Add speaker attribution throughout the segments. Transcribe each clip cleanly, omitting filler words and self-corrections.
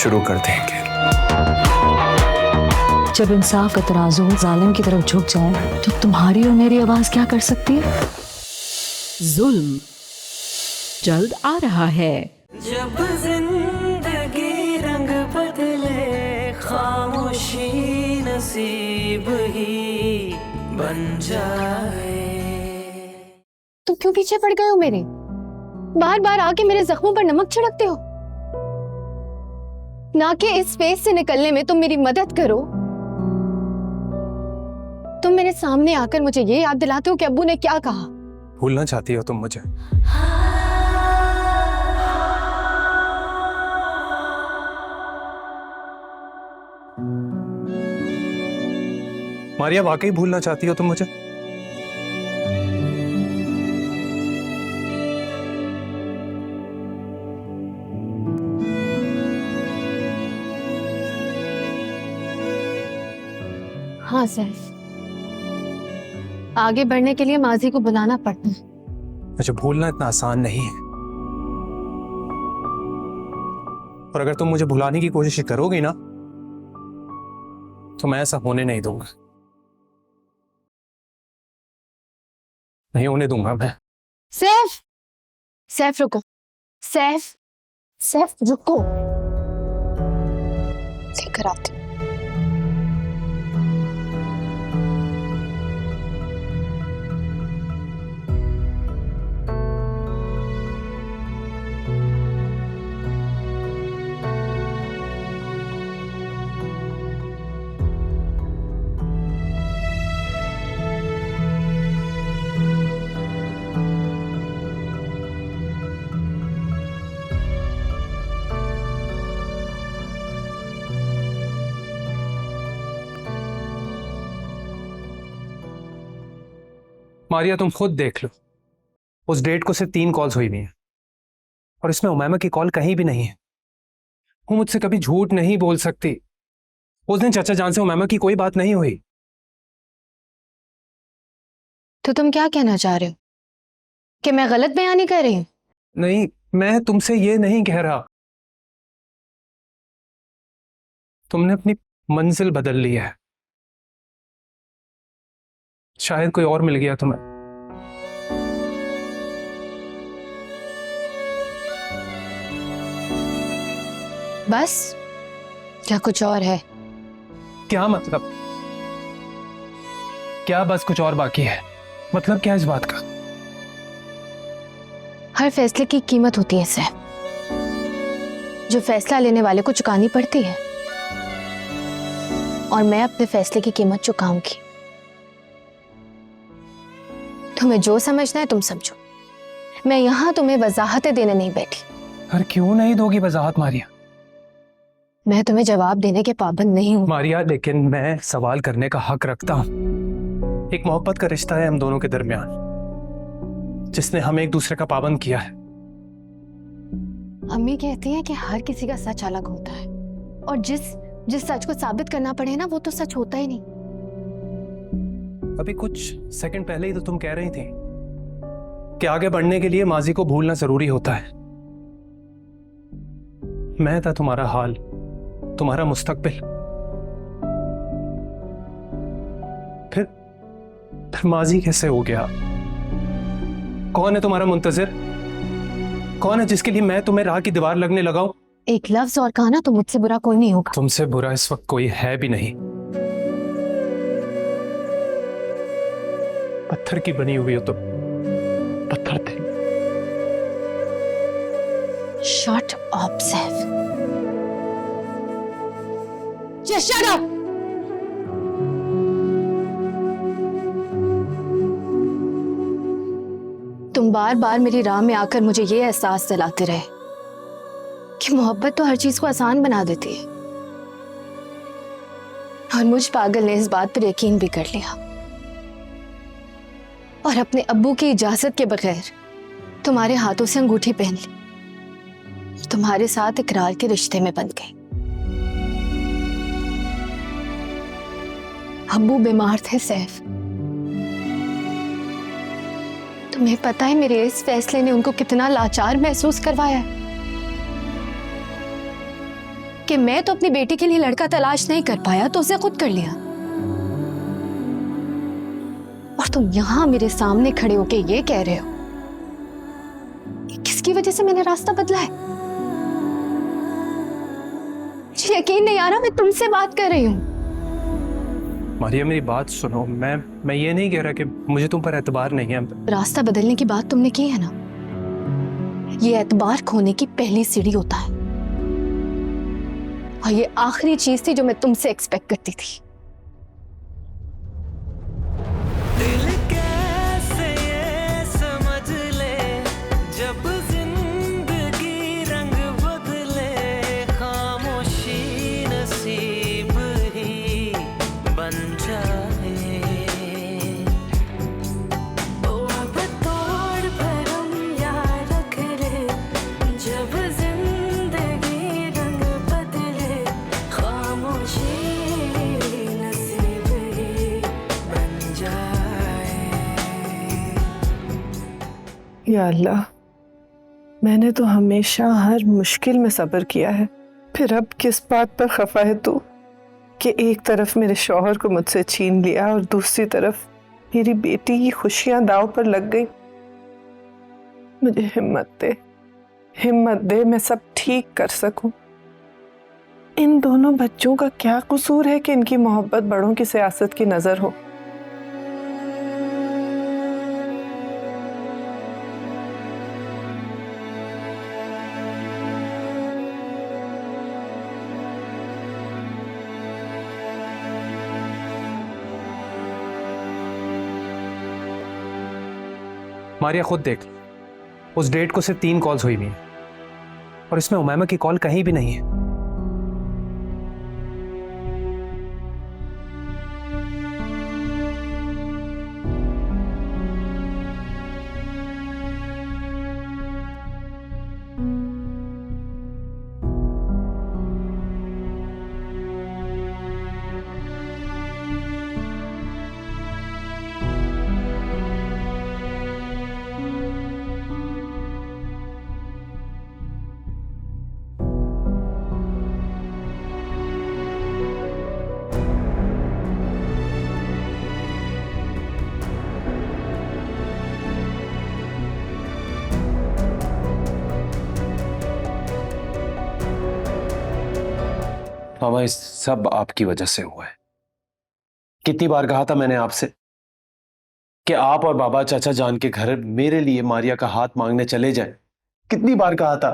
Speaker 1: शुरू कर देंगे।
Speaker 2: जब इंसाफ का तराजू जालिम की तरफ झुक जाए तो तुम्हारी और मेरी आवाज क्या कर सकती है?
Speaker 3: जुल्म जल्द आ रहा है।
Speaker 4: जब जिंदगी रंग बदले खामोशी नसीब ही बन जाए।
Speaker 5: तुम क्यों पीछे पड़ गए हो मेरे? बार बार आके मेरे जख्मों पर नमक छिड़कते हो। ना कि इस फेस से निकलने में तुम मेरी मदद करो, तुम मेरे सामने आकर मुझे ये याद दिलाते हो कि अब्बू ने क्या कहा।
Speaker 1: भूलना चाहती हो तुम मुझे? मारिया, वाकई भूलना चाहती हो तुम मुझे?
Speaker 5: हाँ सैफ, आगे बढ़ने के लिए माजी को बुलाना पड़ता है।
Speaker 1: मुझे भूलना इतना आसान नहीं है, और अगर तुम मुझे भुलाने की कोशिश करोगी ना तो मैं ऐसा होने नहीं दूंगा। नहीं होने दूंगा मैं।
Speaker 5: सैफ, सैफ रुको, सैफ, सैफ रुको, लेकर आती हूँ।
Speaker 1: मारिया, तुम खुद देख लो, उस डेट को सिर्फ 3 कॉल्स हुई हुई हैं और इसमें उमैमा की कॉल कहीं भी नहीं है। वो मुझसे कभी झूठ नहीं बोल सकती। उस दिन चाचा जान से उमैमा की कोई बात नहीं हुई।
Speaker 5: तो तुम क्या कहना चाह रहे हो कि मैं गलत बयानी कर रही हूँ?
Speaker 1: नहीं, मैं तुमसे ये नहीं कह रहा। तुमने अपनी मंजिल बदल ली है। शायद कोई और मिल गया तुम्हें।
Speaker 5: बस, क्या कुछ और है?
Speaker 1: क्या मतलब? क्या बस कुछ और बाकी है? मतलब क्या इस बात का?
Speaker 5: हर फैसले की कीमत होती है सैफ, जो फैसला लेने वाले को चुकानी पड़ती है, और मैं अपने फैसले की कीमत चुकाऊंगी। तुम्हें जो समझना है तुम समझो, मैं यहां तुम्हें वजाहतें देने नहीं बैठी।
Speaker 1: पर क्यों नहीं दोगी वजाहत मारिया?
Speaker 5: मैं तुम्हें जवाब देने के पाबंद नहीं हूं।
Speaker 1: मारिया, लेकिन मैं सवाल करने का हक रखता हूं। एक मोहब्बत का रिश्ता है हम दोनों के दरमियान, जिसने हमें एक दूसरे का पाबंद किया है।
Speaker 5: अम्मी कहती हैं कि हर किसी का सच अलग होता है, और जिस सच को साबित करना पड़े ना, वो तो सच होता ही नहीं।
Speaker 1: अभी कुछ सेकंड पहले ही तो तुम कह रही थी कि आगे बढ़ने के लिए माजी को भूलना जरूरी होता है। मैं था तुम्हारा हाल, तुम्हारा मुस्तकबिल। फिर माजी कैसे हो गया? कौन है तुम्हारा मुंतजिर? कौन है जिसके लिए मैं तुम्हें राह की दीवार लगने लगाऊं?
Speaker 5: एक लफ्ज और कहा ना तो मुझसे बुरा कोई नहीं होगा।
Speaker 1: तुमसे बुरा इस वक्त कोई है भी नहीं। पत्थर की बनी हुई हो तुम, पत्थर थे।
Speaker 5: Shut up Saif, just shut up. तुम बार बार मेरी राह में आकर मुझे ये एहसास दिलाते रहे कि मोहब्बत तो हर चीज को आसान बना देती है, और मुझ पागल ने इस बात पर यकीन भी कर लिया, और अपने अब्बू की इजाजत के बगैर तुम्हारे हाथों से अंगूठी पहन ली, तुम्हारे साथ इकरार के रिश्ते में बंध गई। अब्बू बीमार थे सैफ, तुम्हें पता है मेरे इस फैसले ने उनको कितना लाचार महसूस करवाया है। कि मैं तो अपनी बेटी के लिए लड़का तलाश नहीं कर पाया तो उसने खुद कर लिया, और तुम यहां मेरे सामने खड़े होके ये कह रहे हो कि किसकी वजह से मैंने रास्ता बदला है। मुझे यकीन नहीं आ रहा, मैं तुमसे बात कर रही हूँ।
Speaker 1: मारिया मेरी बात सुनो, मैं ये नहीं कह रहा कि मुझे तुम पर एतबार नहीं है।
Speaker 5: रास्ता बदलने की बात तुमने की है ना, ये एतबार खोने की पहली सीढ़ी होता है, और ये आखिरी चीज थी जो मैं तुमसे एक्सपेक्ट करती थी।
Speaker 4: दिल कैसे ये समझ ले, जब जिंदगी रंग बदले, खामोशी नसीब ही बन जाए। ओ अब तोड़ भरम यार रख ले, जब जिंदगी रंग बदले, खामोशी नसीब ही बन जाए।
Speaker 6: या अल्लाह, मैंने तो हमेशा हर मुश्किल में सब्र किया है, फिर अब किस बात पर खफा है तू कि एक तरफ मेरे शौहर को मुझसे छीन लिया और दूसरी तरफ मेरी बेटी की खुशियां दांव पर लग गई। मुझे हिम्मत दे, मैं सब ठीक कर सकूं। इन दोनों बच्चों का क्या कसूर है कि इनकी मोहब्बत बड़ों की सियासत की नजर हो।
Speaker 1: मारिया खुद देख लो, उस डेट को सिर्फ 3 कॉल्स हुई हुई हैं, और इसमें उमैमा की कॉल कहीं भी नहीं है।
Speaker 7: मामा, इस सब आपकी वजह से हुआ है। कितनी बार कहा था मैंने आपसे कि आप और बाबा चाचा जान के घर मेरे लिए मारिया का हाथ मांगने चले जाएं। कितनी बार कहा था।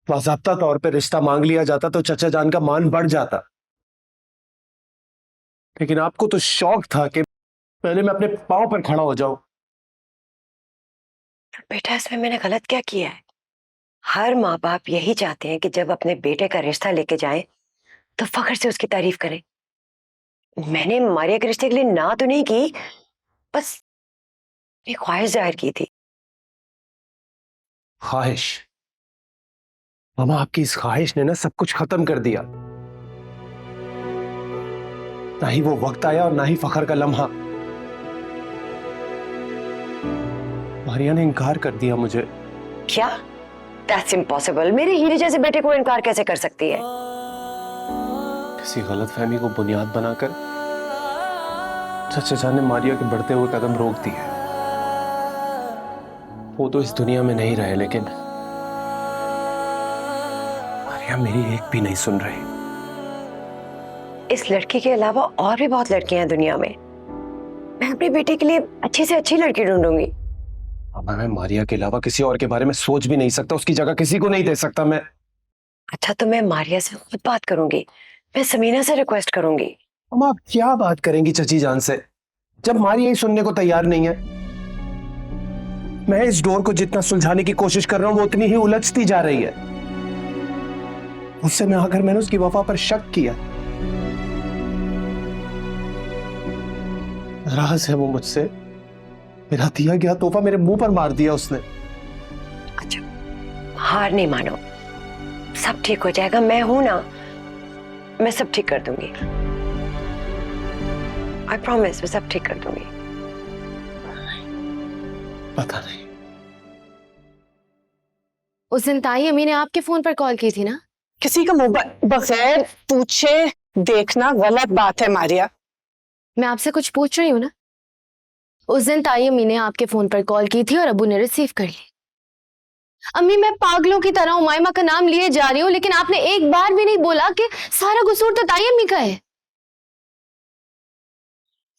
Speaker 7: बाज़ाब्ता तौर पे रिश्ता मांग लिया जाता तो चाचा जान का मान बढ़ जाता, लेकिन आपको तो शौक था कि पहले मैं अपने पांव पर खड़ा हो जाऊं।
Speaker 8: बेटा, इसमें मैंने गलत क्या किया है? हर माँ बाप यही चाहते हैं कि जब अपने बेटे का रिश्ता लेके जाएं तो फख्र से उसकी तारीफ करें। मैंने मारिया के रिश्ते के लिए ना तो नहीं की, बस एक ख्वाहिश जाहिर की थी।
Speaker 7: ख्वाहिश? मामा, आपकी इस ख्वाहिश ने ना सब कुछ खत्म कर दिया। ना ही वो वक्त आया और ना ही फख्र का लम्हा। मारिया ने इनकार कर दिया मुझे।
Speaker 8: क्या? That's impossible। मेरे हीरे जैसे बेटे को इनकार कैसे कर सकती है?
Speaker 7: किसी गलतफहमी को बुनियाद बनाकर चाचा जान ने मारिया के बढ़ते हुए कदम रोक दिए। वो तो इस दुनिया में नहीं रहे, लेकिन मारिया मेरी एक भी नहीं सुन रही।
Speaker 8: इस लड़की के अलावा और भी बहुत लड़कियां हैं दुनिया में। मैं अपनी बेटे के लिए अच्छी से अच्छी लड़की ढूंढूंगी।
Speaker 7: अब मैं मारिया के अलावा किसी और के बारे में सोच भी नहीं सकता, उसकी जगह किसी को नहीं दे सकता मैं।
Speaker 8: अच्छा, तो मैं मारिया से खुद बात करूंगी, मैं समीना से रिक्वेस्ट करूंगी।
Speaker 7: अब आप क्या बात करेंगी चची जान से, जब मारिया ही सुनने को तैयार नहीं है? मैं इस डोर को जितना सुलझाने की कोशिश कर रहा हूं वो उतनी ही उलझती जा रही है। उससे में आकर मैंने उसकी वफा पर शक किया। नाराज है वो मुझसे। मेरा दिया गया तोहफा मेरे मुंह पर मार दिया उसने।
Speaker 8: अच्छा, हार नहीं मानो, सब ठीक हो जाएगा। मैं हूं ना, मैं सब ठीक कर दूंगी। आई प्रॉमिस, मैं सब ठीक कर दूंगी।
Speaker 7: पता नहीं।
Speaker 5: उस दिन ताई अम्मी ने आपके फोन पर कॉल की थी ना,
Speaker 6: किसी का मोबाइल बगैर पूछे देखना गलत बात है मारिया।
Speaker 5: मैं आपसे कुछ पूछ रही हूँ ना। उस दिन ताई अम्मी ने आपके फोन पर कॉल की थी और अबू ने रिसीव कर ली। अम्मी मैं पागलों की तरह उमाइमा का नाम लिए जा रही हूँ, लेकिन आपने एक बार भी नहीं बोला कि सारा कसूर तो ताई अम्मी का है।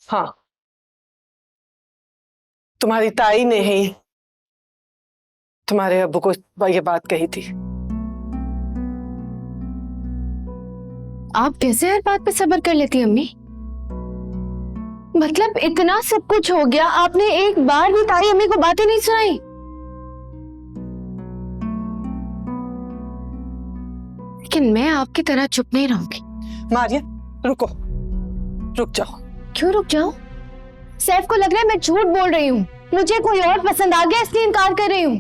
Speaker 6: हाँ, तुम्हारी ताई ने ही तुम्हारे अब्बू को ये बात कही थी।
Speaker 5: आप कैसे हर बात पे सब्र कर लेती अम्मी? मतलब इतना सब कुछ हो गया, आपने एक बार भी ताई अम्मी को बातें नहीं सुनाई? लेकिन मैं आपकी तरह चुप नहीं रहूंगी।
Speaker 6: मारिया रुको, रुक जाओ।
Speaker 5: क्यों रुक जाऊं? सैफ को लग रहा है मैं झूठ बोल रही हूँ, मुझे कोई और पसंद आ गया इसलिए इनकार कर रही हूँ।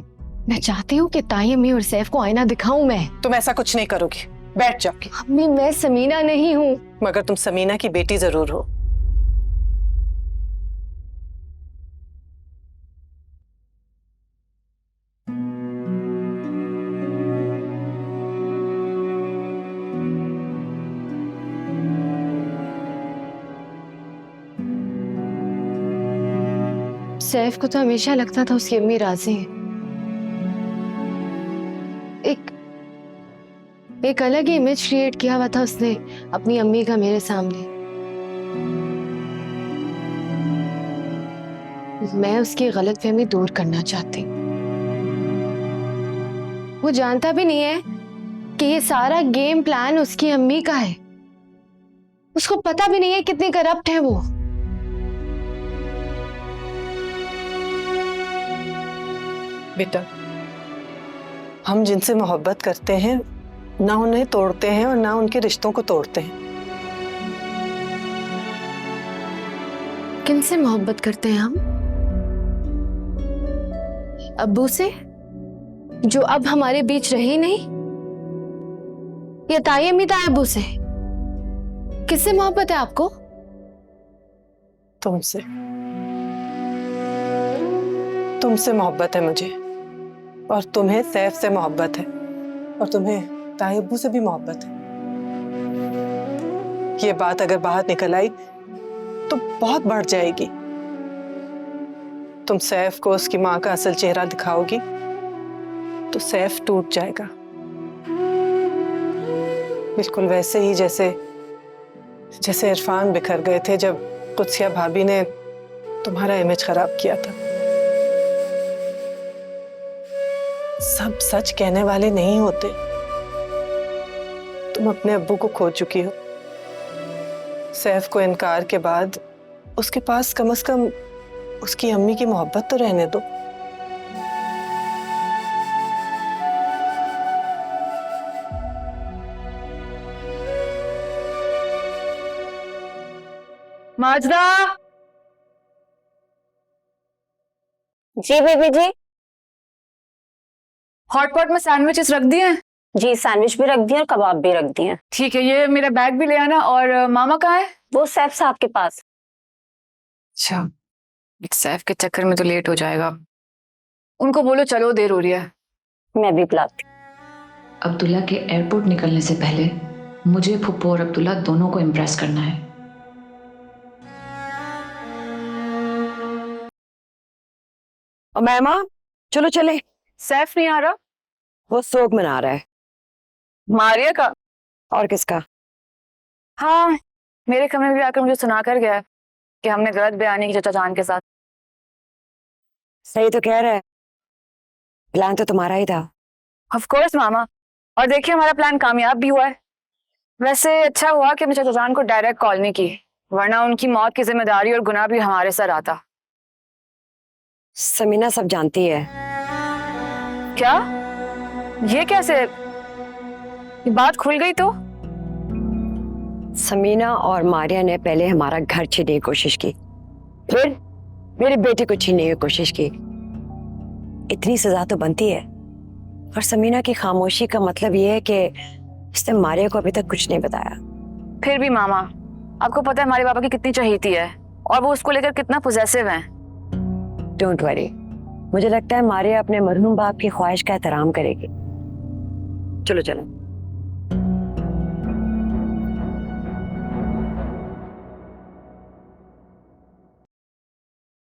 Speaker 5: मैं चाहती हूँ कि ताई अम्मी और सैफ को आईना दिखाऊं मैं।
Speaker 6: तुम ऐसा कुछ नहीं करोगी, बैठ जाओ।
Speaker 5: अम्मी मैं समीना नहीं हूँ।
Speaker 6: मगर तुम समीना की बेटी जरूर हो।
Speaker 5: सैफ को तो हमेशा लगता था उसकी अम्मी राजी है। एक अलग ही इमेज क्रिएट किया हुआ था उसने अपनी अम्मी का मेरे सामने। मैं उसकी गलतफहमी दूर करना चाहती। वो जानता भी नहीं है कि ये सारा गेम प्लान उसकी अम्मी का है। उसको पता भी नहीं है कितनी करप्ट है वो।
Speaker 6: बेटा, हम जिनसे मोहब्बत करते हैं ना उन्हें तोड़ते हैं और ना उनके रिश्तों को तोड़ते हैं।
Speaker 5: किनसे मोहब्बत करते हैं हम? अब्बू से, जो अब हमारे बीच रहे नहीं, या ताई अम्मी ताई अब्बू से? किससे मोहब्बत है आपको?
Speaker 6: तुमसे। तुमसे मोहब्बत है मुझे, और तुम्हें सैफ से मोहब्बत है, और तुम्हें ताई अब्बू से भी मोहब्बत है। ये बात अगर बाहर निकल आई तो बहुत बढ़ जाएगी। तुम सैफ को उसकी माँ का असल चेहरा दिखाओगी तो सैफ टूट जाएगा, बिल्कुल वैसे ही जैसे इरफान बिखर गए थे जब कुत्सिया भाभी ने तुम्हारा इमेज खराब किया था। सब सच कहने वाले नहीं होते। तुम अपने अब्बू को खो चुकी हो। सैफ को इनकार के बाद उसके पास कम से कम उसकी अम्मी की मोहब्बत तो रहने दो।
Speaker 9: माजदा।
Speaker 10: जी बेबी जी।
Speaker 9: हॉटपॉट में सैंडविचेस रख दिए हैं?
Speaker 10: जी सैंडविच भी रख दिए और कबाब भी रख दिए।
Speaker 9: ठीक है, ये मेरा बैग भी ले आना। और मामा कहाँ है?
Speaker 10: वो सैफ साहब के पास।
Speaker 9: अच्छा, एक सैफ के चक्कर में तो लेट हो जाएगा। उनको बोलो चलो, देर हो रही है।
Speaker 10: मैं भी बुलाती।
Speaker 2: अब्दुल्ला के एयरपोर्ट निकलने से पहले मुझे फुप्पो और अब्दुल्ला दोनों को इम्प्रेस करना है।
Speaker 8: और मैमा चलो चले।
Speaker 9: सैफ नहीं आ रहा?
Speaker 8: वो शोक मना रहा है।
Speaker 9: मारिया का?
Speaker 8: और किसका?
Speaker 9: हाँ, मेरे कमरे में भी आकर मुझे सुना कर गया कि हमने गलत बयानी की चाचा जान के साथ।
Speaker 8: सही तो कह रहा है, प्लान तो तुम्हारा ही था।
Speaker 9: ऑफ कोर्स मामा, और देखिए हमारा प्लान कामयाब भी हुआ है। वैसे अच्छा हुआ कि हमने चाचा जान को डायरेक्ट कॉल नहीं की, वरना उनकी मौत की जिम्मेदारी और गुनाह भी हमारे सर आता।
Speaker 8: समीना सब जानती है।
Speaker 9: क्या? ये कैसे? ये बात खुल गई तो?
Speaker 8: समीना और मारिया ने पहले हमारा घर छीनने की कोशिश की, फिर मेरे बेटे को छीनने की कोशिश की। इतनी सजा तो बनती है। और समीना की खामोशी का मतलब ये है कि उसने मारिया को अभी तक कुछ नहीं बताया।
Speaker 9: फिर भी मामा, आपको पता है हमारे पापा की कितनी चहेती है और वो उसको लेकर कितना पोजेसिव है।
Speaker 8: डोंट वरी, मुझे लगता है मारिया अपने मरहूम बाप की ख्वाहिश का एहतराम करेगी। चलो चलो।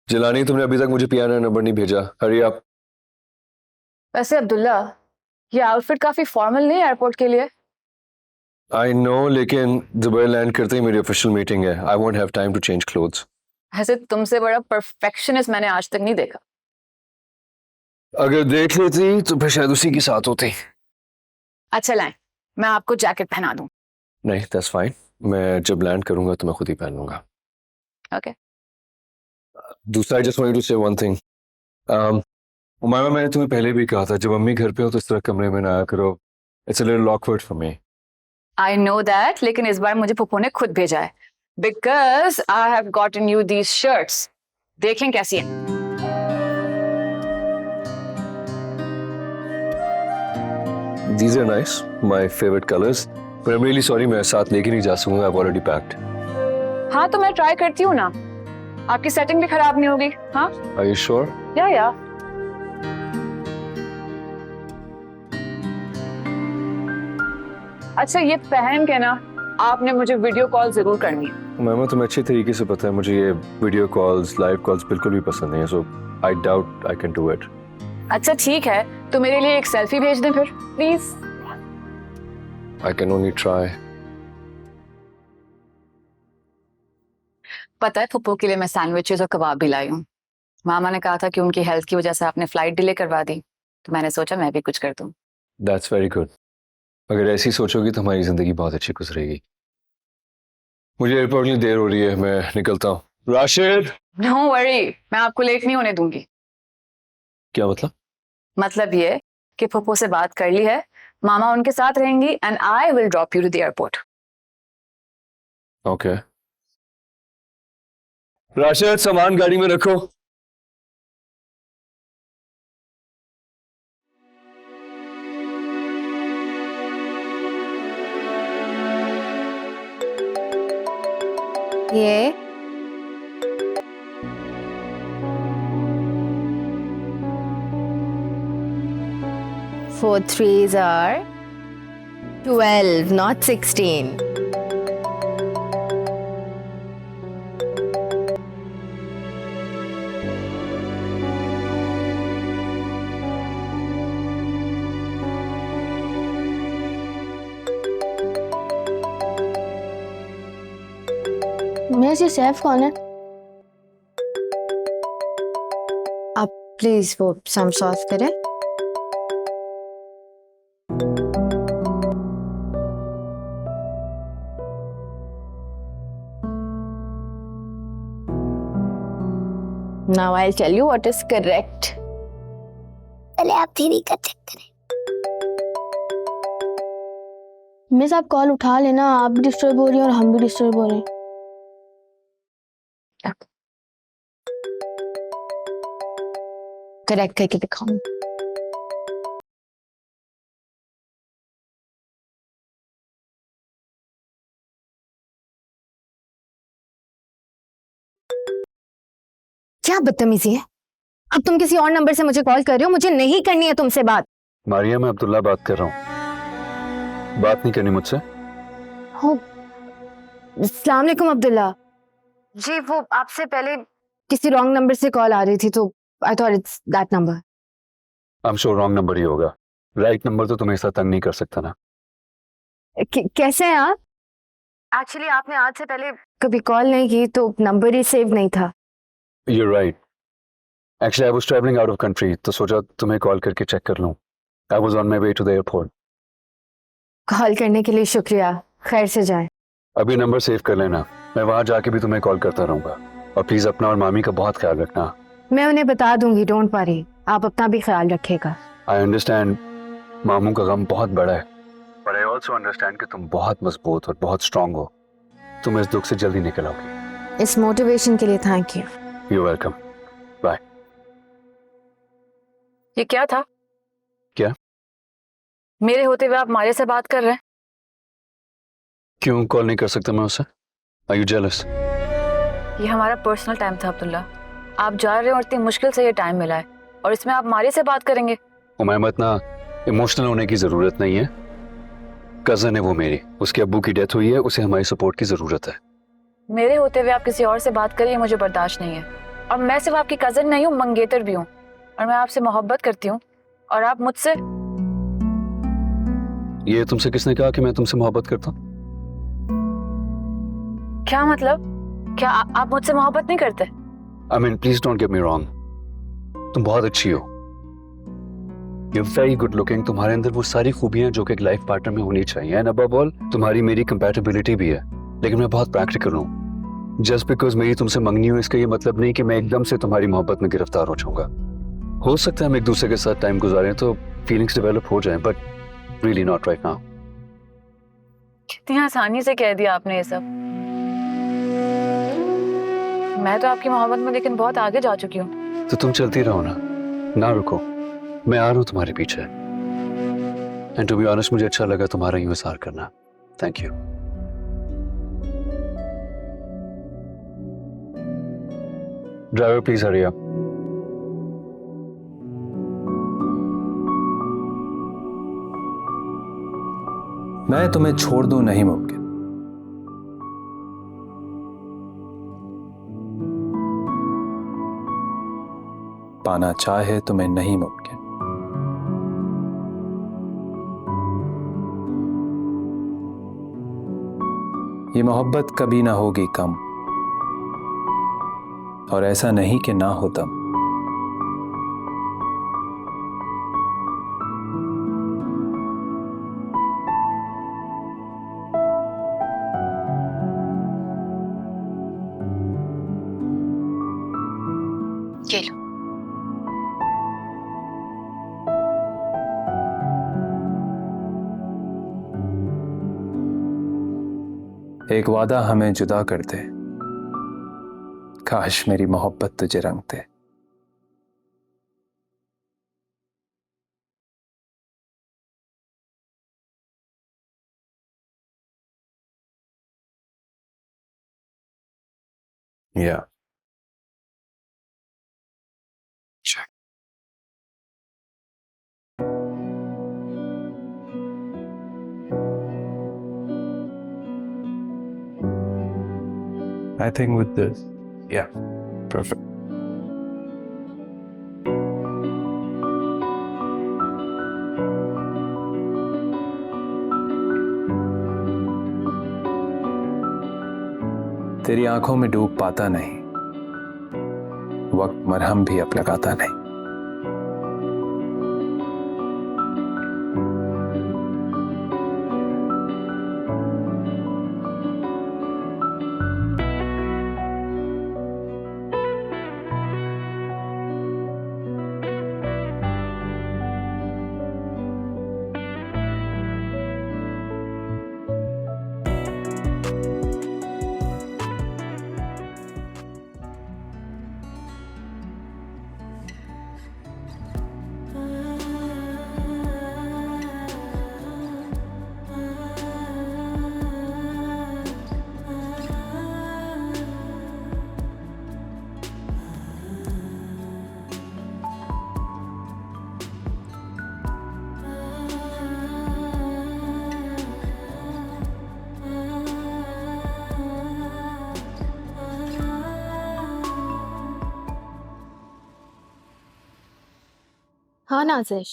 Speaker 11: जिलानी, तुमने अभी तक मुझे पियानो नंबर नहीं भेजा। हरी आप।
Speaker 9: वैसे अब्दुल्ला, ये आउटफिट काफी फॉर्मल नहीं है एयरपोर्ट के लिए?
Speaker 11: आई नो, लेकिन दुबई लैंड करते ही मेरी ऑफिशियल मीटिंग है। I won't have time to change clothes.
Speaker 9: ऐसे तुमसे बड़ा परफेक्शनिस्ट मैंने आज तक नहीं देखा।
Speaker 11: अगर देख लेती तो फिर शायद उसी के साथ होती।
Speaker 9: अच्छा लाएं, मैं आपको जैकेट पहना दूं।
Speaker 11: नहीं, दैट्स फाइन। मैं जब लैंड करूंगा तो मैं खुद ही पहन लूंगा।
Speaker 9: ओके।
Speaker 11: दूसरा, आई जस्ट वांट टू से वन थिंग। उमामा, मैंने तुम्हें पहले भी कहा था, जब अम्मी घर पे हो तो इस तरह कमरे में ना आया करो। It's a little awkward for me.
Speaker 9: I know that, लेकिन इस बार मुझे पुप्पो ने खुद भेजा है because I have gotten you these shirts. देखें कैसी है।
Speaker 11: These are nice, my favorite colors. But I'm really sorry, मैं साथ लेके नहीं जा सकूंगा। I've already packed.
Speaker 9: हाँ तो मैं ट्राई करती हूँ ना, आपकी सेटिंग भी खराब नहीं होगी। हाँ
Speaker 11: Are you sure?
Speaker 9: या अच्छा, ये पहन के ना आपने मुझे वीडियो कॉल जरूर करनी है।
Speaker 11: मैम, तुम्हें अच्छी तरीके से पता है मुझे ये वीडियो कॉल्स, लाइव कॉल्स बिल्कुल भी पसंद नहीं है। So I doubt I can do it.
Speaker 9: अच्छा ठीक है, तो मेरे लिए एक सेल्फी भेज दें फिर please.
Speaker 11: I can only try.
Speaker 9: पता है पुप्पो के लिए मैं सैंडविचेस और कबाब भी लाई हूँ। मामा ने कहा था कि उनकी हेल्थ की वजह से आपने फ्लाइट डिले करवा दी, तो मैंने सोचा मैं भी कुछ कर दूँ।
Speaker 11: That's very good. अगर ऐसी सोचोगी तो हमारी जिंदगी बहुत अच्छी गुजरेगी। मुझे एयरपोर्ट में देर हो रही है, मैं निकलता हूँ। राशिद।
Speaker 9: नो वरी, मैं आपको लेट नहीं होने दूंगी।
Speaker 11: क्या मतलब?
Speaker 9: मतलब ये कि पुप्पो से बात कर ली है, मामा उनके साथ रहेंगी and I will drop you to the airport.
Speaker 11: Okay. Rashid, सामान गाड़ी में रखो।
Speaker 5: ये 4 3s are 12, not 16. मेरे से सैफ कौन है? आप प्लीज वो सम सॉल्व करें। Now I'll tell you what is correct. पहले आप थ्योरी का चेक करें। मिस आप कॉल उठा लेना, आप भी डिस्टर्ब हो रही हैं और हम भी डिस्टर्ब हो रहे हैं। करेक्ट करके दिखाऊं। क्या बदतमीजी है? अब तुम किसी और नंबर से मुझे कॉल कर रहे हो, मुझे नहीं करनी है तुमसे बात।
Speaker 11: मारिया, मैं अब्दुल्ला बात कर रहा हूँ। बात नहीं करनी मुझसे?
Speaker 5: हो, अस्सलाम वालेकुम अब्दुल्ला जी। वो आपसे पहले किसी रॉन्ग नंबर से कॉल आ रही थी, तो I thought it's that number.
Speaker 11: I am sure wrong number ही होगा। राइट नंबर तो तुम्हें ऐसा तंग नहीं कर सकता ना।
Speaker 5: कैसे हैं आप? एक्चुअली आपने आज से पहले कभी कॉल नहीं की, तो नंबर ही सेव नहीं था।
Speaker 11: You're right. Actually, I was traveling out of country, तो सोचा तुम्हें कॉल करके चेक कर लूं। I was on my way to the airport.
Speaker 5: Call करने के लिए शुक्रिया, खैर से जाए।
Speaker 11: अभी नंबर सेव कर लेना, मैं वहां जाके भी तुम्हें कॉल करता रहूंगा। और प्लीज अपना और मामी का बहुत ख्याल रखना।
Speaker 5: मैं उन्हें बता दूंगी, डोंट वरी। आप अपना भी ख्याल रखिएगा।
Speaker 11: I understand मामू का गम बहुत बड़ा है, but I also understand कि तुम बहुत मजबूत और बहुत स्ट्रांग हो। तुम इस दुख से जल्दी निकल आओगी।
Speaker 5: इस मोटिवेशन के लिए thank you.
Speaker 11: You're welcome. Bye.
Speaker 9: ये क्या था?
Speaker 11: क्या?
Speaker 9: मेरे होते हुए आप मारिया से बात कर रहे हैं?
Speaker 11: क्यों कॉल नहीं कर सकता मैं उससे? Are you jealous?
Speaker 9: ये हमारा पर्सनल टाइम था अब्दुल्ला। आप जा रहे हो और इतनी मुश्किल से ये टाइम मिला है, और इसमें आप मारिया से बात करेंगे?
Speaker 11: उमैमा, इतना इमोशनल होने की जरूरत नहीं है। कजन है वो मेरी, उसके अब्बू की डेथ हुई है, उसे हमारी सपोर्ट की जरूरत है।
Speaker 9: मेरे होते हुए आप किसी और से बात करिए, मुझे बर्दाश्त नहीं है। और मैं सिर्फ आपकी कजन नहीं हूँ, मंगेतर भी हूँ, और मैं आपसे मोहब्बत करती हूँ और आप मुझसे।
Speaker 11: ये तुमसे किसने कहा कि मैं तुमसे मोहब्बत करता हूँ?
Speaker 9: क्या मतलब? क्या आप मुझसे मोहब्बत नहीं करते?
Speaker 11: I mean, please don't get me wrong. तुम बहुत अच्छी हो, You're very good looking. तुम्हारे अंदर वो सारी खूबियां जो कि एक लाइफ पार्टनर में होनी चाहिए, एंड above all तुम्हारी मेरी कंपैटिबिलिटी भी है। लेकिन मैं बहुत प्रैक्टिकल हूँ। जस्ट बिकॉज मेरी तुमसे मंगनी हो इसका ये मतलब नहीं कि मैं एकदम से तुम्हारी मोहब्बत में गिरफ्तार हो जाऊंगा। हो सकता है हम एक दूसरे के साथ टाइम गुजारें तो फीलिंग्स डेवलप हो जाएं, but really not right now.
Speaker 9: कितनी आसानी से कह दिया आपने ये सब। मैं तो आपकी मोहब्बत में लेकिन बहुत आगे जा चुकी हूँ।
Speaker 11: तो तुम चलती रहो ना रुको, मैं आ रहा हूँ तुम्हारे पीछे। एंड टू बी ऑनेस्ट मुझे अच्छा लगा तुम्हारा यूं इज़हार करना। Thank you. Driver please hurry up.
Speaker 1: मैं तुम्हें छोड़ दूं नहीं मुमकिन। पाना चाहे तुम्हें नहीं मुमकिन। ये मोहब्बत कभी ना होगी कम, और ऐसा नहीं कि ना हो तब।
Speaker 5: ये लो।
Speaker 1: एक वादा हमें जुदा कर दे, काश मेरी मोहब्बत तुझे रंग दे। या check. I think with this, yeah, perfect. तेरी आंखों में डूब पाता नहीं, वक्त मरहम भी अब लगाता नहीं।
Speaker 5: हाँ नाजिश,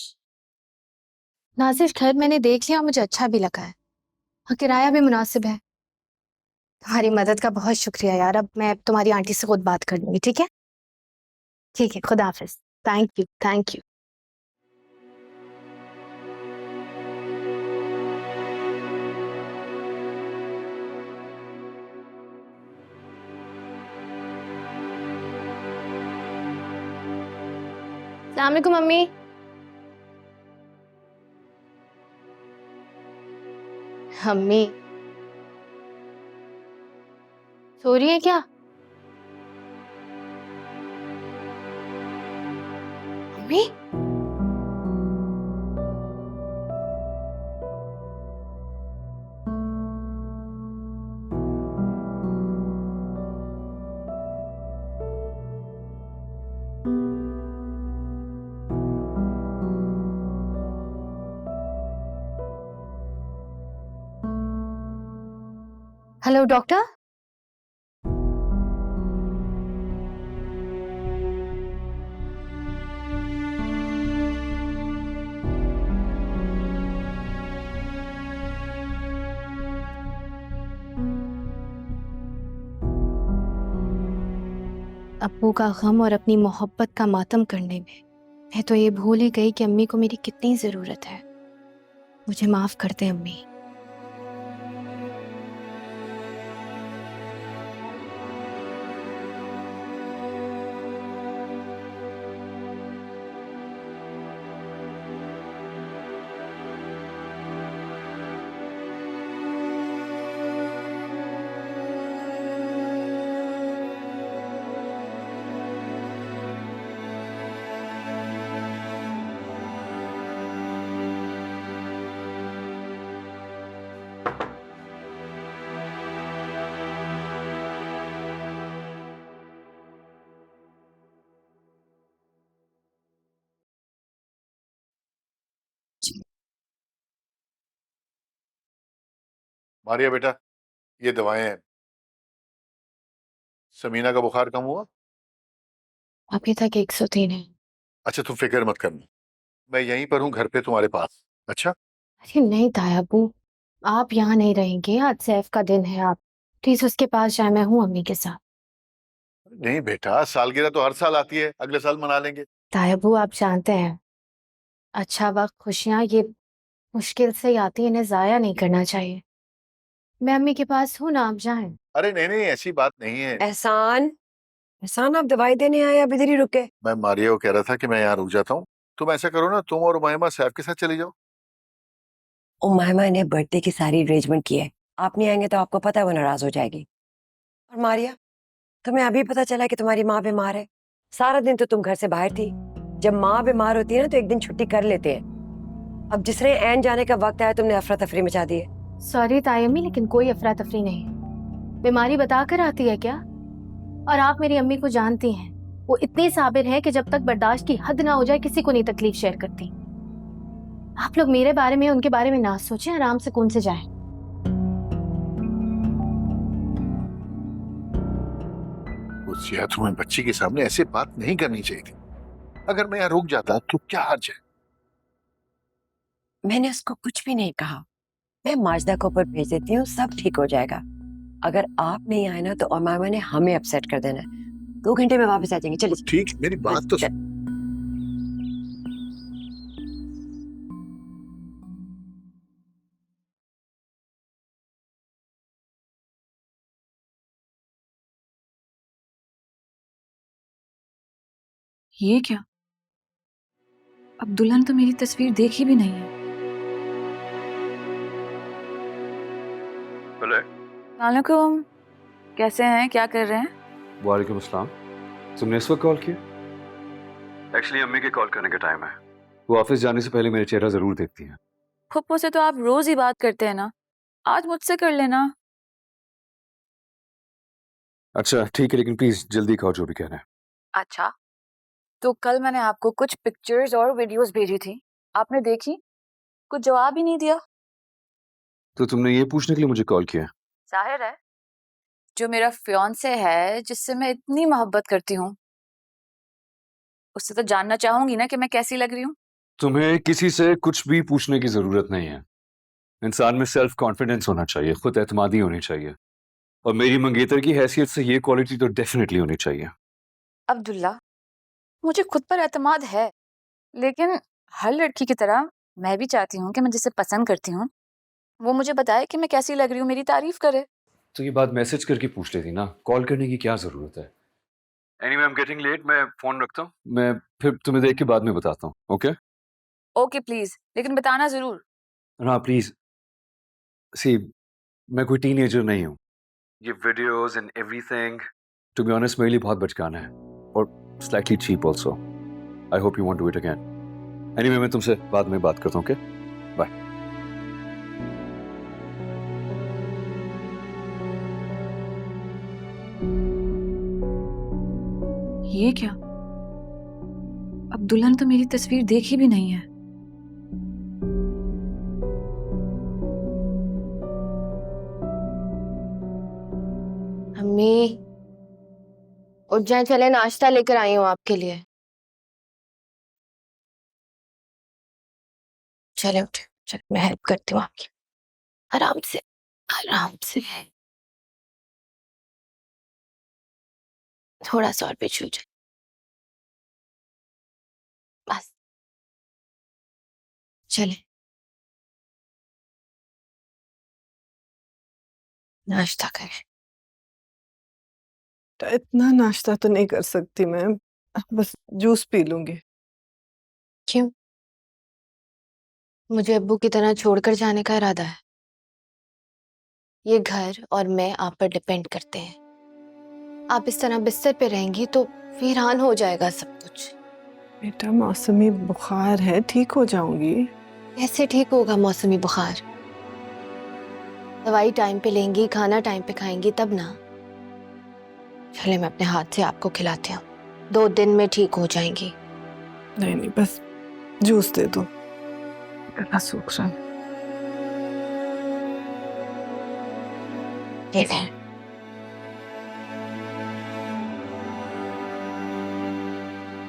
Speaker 5: नाजिश घर मैंने देख लिया, मुझे अच्छा भी लगा है। हाँ, किराया भी मुनासिब है। तुम्हारी मदद का बहुत शुक्रिया यार। अब मैं तुम्हारी आंटी से खुद बात कर लूंगी, ठीक है? ठीक है, खुदा हाफिज। Thank you, thank you. अस्सलाम वालेकुम मम्मी। मम्मी सो रही है क्या? Mummy hello doctor. अब्बू का गम और अपनी मोहब्बत का मातम करने में मैं तो ये भूल ही गई कि अम्मी को मेरी कितनी ज़रूरत है। मुझे माफ़ कर दे अम्मी।
Speaker 12: मारिया बेटा, ये दवाएं हैं। समीना का बुखार कम हुआ?
Speaker 5: अभी तक 103 है।
Speaker 12: अच्छा तुम फिक्र मत करना, मैं यहीं पर हूँ घर पे तुम्हारे पास। अच्छा
Speaker 5: अरे नहीं ताया अब्बू, आप यहाँ नहीं रहेंगे। आज सैफ का दिन है, आप प्लीज उसके पास जाए। मैं हूँ अम्मी के साथ।
Speaker 12: नहीं बेटा, सालगिरह तो हर साल आती है, अगले साल मना लेंगे।
Speaker 5: ताया अब्बू आप जानते हैं, अच्छा वक्त खुशियाँ ये मुश्किल से ही आती है, इन्हें जाया नहीं करना चाहिए। मैं अम्मी के पास हूँ ना, आप जाएं।
Speaker 12: अरे नहीं नहीं, ऐसी बात नहीं है।
Speaker 8: एहसान, एहसान आप दवाई देने आए, अब इधर ही रुके।
Speaker 12: मैं मारिया को कह रहा था कि मैं यहाँ रुक जाता हूँ। तुम ऐसा करो ना, तुम और उमाइमा सैफ के साथ चली जाओ।
Speaker 8: उमाइमा ने बर्थडे की सारी अरेंजमेंट की है, आप नहीं आएंगे तो आपको पता है वो नाराज हो जाएगी। और मारिया, तुम्हें अभी पता चला कि तुम्हारी माँ बीमार है? सारा दिन तो तुम घर से बाहर थी। जब माँ बीमार होती है ना तो एक दिन छुट्टी कर लेते हैं। अब जिसने एन जाने का वक्त आया तुमने अफरा तफरी मचा दी है।
Speaker 5: सॉरी ताई अम्मी, लेकिन कोई अफरा तफरी नहीं। बीमारी बताकर आती है क्या? और आप मेरी अम्मी को जानती हैं, वो इतनी साबिर है कि जब तक बर्दाश्त की हद ना हो जाए किसी को नहीं तकलीफ शेयर करती। आप लोग मेरे बारे में उनके बारे में ना सोचें, आराम से कौन से जाएं।
Speaker 12: उसिया, तुम्हें बच्ची के सामने ऐसे बात नहीं करनी चाहिए थी। अगर मैं यहाँ रुक जाता तो क्या हर्ज है?
Speaker 8: मैंने उसको कुछ भी नहीं कहा। मैं माजदा को ऊपर भेज देती हूँ, सब ठीक हो जाएगा। अगर आप नहीं आए ना तो उमाइमा ने हमें अपसेट कर देना है। 2 घंटे में वापस आ जाएंगे। चलिए
Speaker 12: ठीक, मेरी बात तो सुन।
Speaker 9: ये क्या? अब दुल्हन तो मेरी तस्वीर देखी भी नहीं है।
Speaker 11: हेलो,
Speaker 9: वालेकुम, कैसे हैं, क्या कर रहे हैं?
Speaker 11: वालेकुम अस्सलाम। तुमने इस वक्त कॉल किया? एक्चुअली अम्मी के कॉल करने का टाइम है। वो ऑफिस जाने से पहले मेरा चेहरा जरूर देखती हैं।
Speaker 9: फुप्पो से तो आप रोज ही बात करते हैं ना, आज मुझसे कर लेना।
Speaker 11: अच्छा ठीक है, लेकिन प्लीज जल्दी कहो जो भी कहना है।
Speaker 9: अच्छा, तो कल मैंने आपको कुछ पिक्चर्स और वीडियोस भेजी थी, आपने देखी? कुछ जवाब ही नहीं दिया।
Speaker 11: तो तुमने ये पूछने के लिए मुझे कॉल किया?
Speaker 9: जाहिर है, जो मेरा फियांसे है, जिससे मैं इतनी मोहब्बत करती हूँ, उससे तो जानना चाहूंगी ना कि मैं कैसी लग रही हूँ।
Speaker 11: तुम्हें किसी से कुछ भी पूछने की जरूरत नहीं है। इंसान में सेल्फ कॉन्फिडेंस होना चाहिए, खुद एतमादी होनी चाहिए, और मेरी मंगेतर की हैसियत से ये क्वालिटी तो डेफिनेटली होनी चाहिए।
Speaker 9: अब्दुल्ला, मुझे खुद पर एतमाद है, लेकिन हर लड़की की तरह मैं भी चाहती हूँ कि मैं जिसे पसंद करती हूँ वो मुझे बताए कि मैं कैसी लग रही हूँ, मेरी तारीफ करे।
Speaker 11: तो ये बात मैसेज करके पूछ लेती ना, कॉल करने की क्या जरूरत है? Anyway I am getting late, मैं फोन रखता हूँ। मैं फिर तुम्हें देख के बाद में बताता हूँ। ओके
Speaker 9: ओके प्लीज, लेकिन बताना जरूर।
Speaker 11: हाँ प्लीज। सी, मैं कोई टीनेजर नहीं हूँ। ये videos and everything to be honest मेरे लिए बहुत बचकाना है, और slightly cheap also. I hope you want to do it again. Anyway मैं तुमसे बाद में बात करता हूँ। Okay bye.
Speaker 9: ये क्या? अब दुल्हन तो मेरी तस्वीर देखी भी नहीं है।
Speaker 5: अम्मी उठ जाए, चले, नाश्ता लेकर आई हूँ आपके लिए। चले उठे, चल मैं हेल्प करती हूँ आपकी। आराम से, आराम से। थोड़ा सा और पिछू जाए, बस। चले, नाश्ता करें।
Speaker 6: इतना नाश्ता तो नहीं कर सकती मैं, बस जूस पी लूंगी।
Speaker 5: क्यों? मुझे अब्बू की तरह छोड़कर जाने का इरादा है? ये घर और मैं आप पर डिपेंड करते हैं। आप इस तरह बिस्तर पे रहेंगी तो वीरान हो जाएगा सब कुछ।
Speaker 6: बेटा मौसमी बुखार है, ठीक हो जाऊंगी।
Speaker 5: कैसे ठीक होगा मौसमी बुखार? दवाई टाइम पे लेंगी, खाना टाइम पे खाएंगी तब ना। चले, मैं अपने हाथ से आपको खिलाती हूँ, 2 दिन में ठीक हो जाएंगी।
Speaker 6: नहीं नहीं, बस जूस दे दो, गला सूख रहा है।
Speaker 5: ये लें।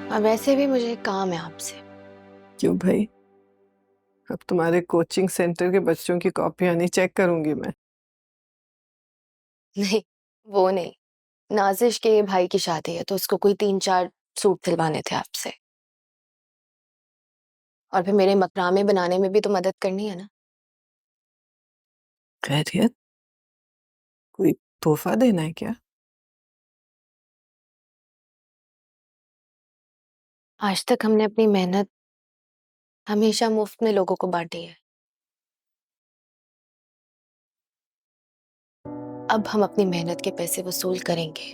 Speaker 5: और वैसे भी मुझे काम है आपसे।
Speaker 6: क्यों भाई? अब तुम्हारे कोचिंग सेंटर के बच्चों की कॉपियां नहीं चेक करूंगी मैं।
Speaker 5: नहीं, वो नहीं। नाजिश के भाई की शादी है तो उसको कोई 3-4 सूट सिलवाने थे आपसे। और फिर मेरे मकरामे बनाने में भी तो मदद करनी है ना।
Speaker 6: खैरियत? कोई तोहफा देना है क्या?
Speaker 5: आज तक हमने अपनी मेहनत हमेशा मुफ्त में लोगों को बांटी है। अब हम अपनी मेहनत के पैसे वसूल करेंगे,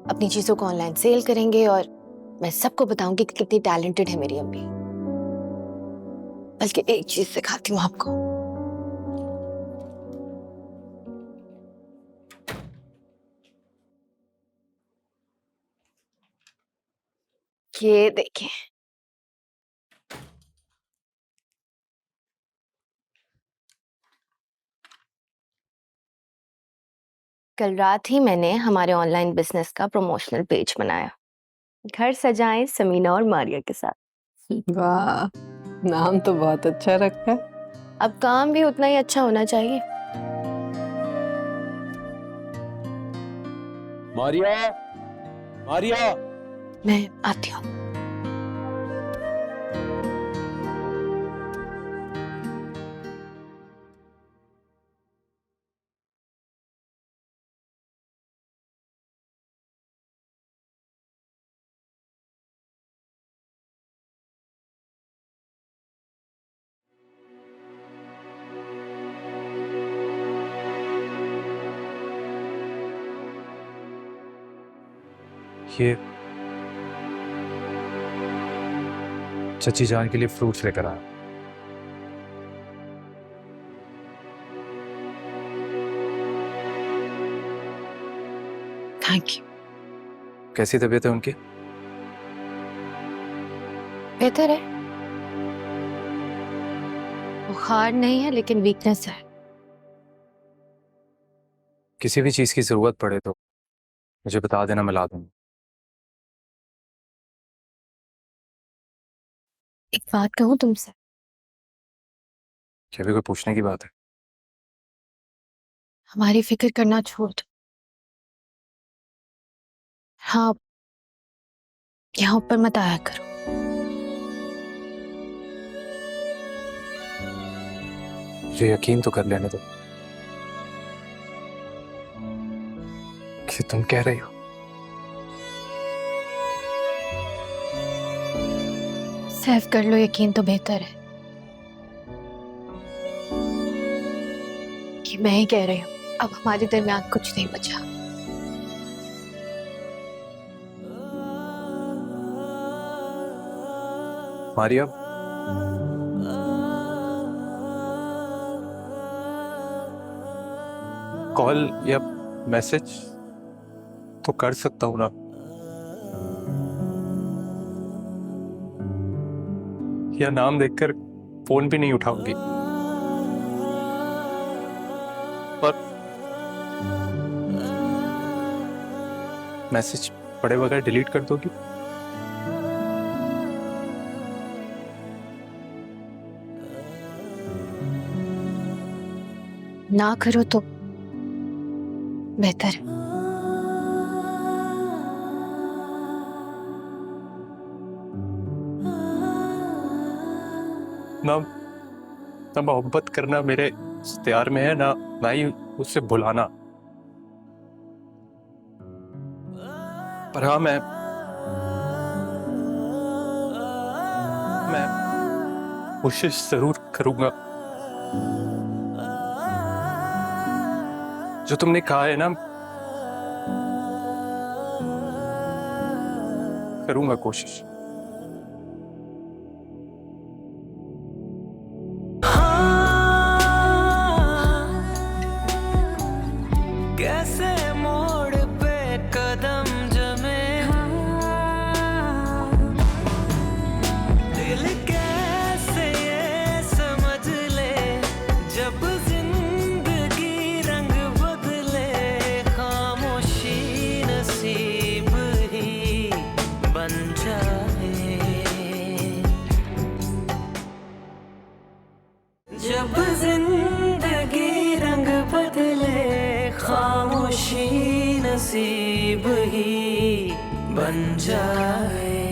Speaker 5: अपनी चीजों को ऑनलाइन सेल करेंगे और मैं सबको बताऊंगी कि कितनी टैलेंटेड है मेरी अम्मी। बल्कि एक चीज सिखाती हूँ आपको। ये देखें, कल रात ही मैंने हमारे ऑनलाइन बिजनेस का प्रमोशनल पेज बनाया। घर सजाएं समीना और मारिया के साथ।
Speaker 6: वाह, नाम तो बहुत अच्छा रखा है।
Speaker 5: अब काम भी उतना ही अच्छा होना चाहिए।
Speaker 7: मारिया, मारिया।
Speaker 5: मैं आती हूँ।
Speaker 1: ये चची जान के लिए फ्रूट्स लेकर आया।
Speaker 5: Thank you.
Speaker 1: कैसी तबीयत है उनकी?
Speaker 5: बेहतर है। बुखार नहीं है लेकिन वीकनेस है।
Speaker 1: किसी भी चीज की जरूरत पड़े तो मुझे बता देना, मैं ला दूंगा।
Speaker 5: एक बात कहूँ तुमसे?
Speaker 1: क्या भी कोई पूछने की बात है?
Speaker 5: हमारी फिक्र करना छोड़ दो। हाँ, यहाँ ऊपर मत आया करो।
Speaker 1: मुझे यकीन तो कर लेने दो कि तुम कह रही हो।
Speaker 5: सेव कर लो, यकीन तो बेहतर है कि मैं ही कह रही हूँ। अब हमारे दरमियान कुछ नहीं बचा।
Speaker 1: मारिया, कॉल या मैसेज तो कर सकता हूं ना? या नाम देखकर फोन भी नहीं उठाऊंगी? और मैसेज पढ़े बगैर डिलीट कर दोगी?
Speaker 5: ना करो तो बेहतर है।
Speaker 1: ना ना मोहब्बत करना मेरे इख्तियार में है, ना ही उससे भुलाना। पर हाँ, मैं कोशिश जरूर करूंगा। जो तुमने कहा है ना, करूंगा कोशिश।
Speaker 4: कैसे मोड़ पे कदम जमे, दिल कैसे ये समझ ले, जब जिंदगी रंग बदले, खामोशी नसीब ही बन जाए। जब जिंदगी रंग बदले, खामोशी नसीब ही बन जाए।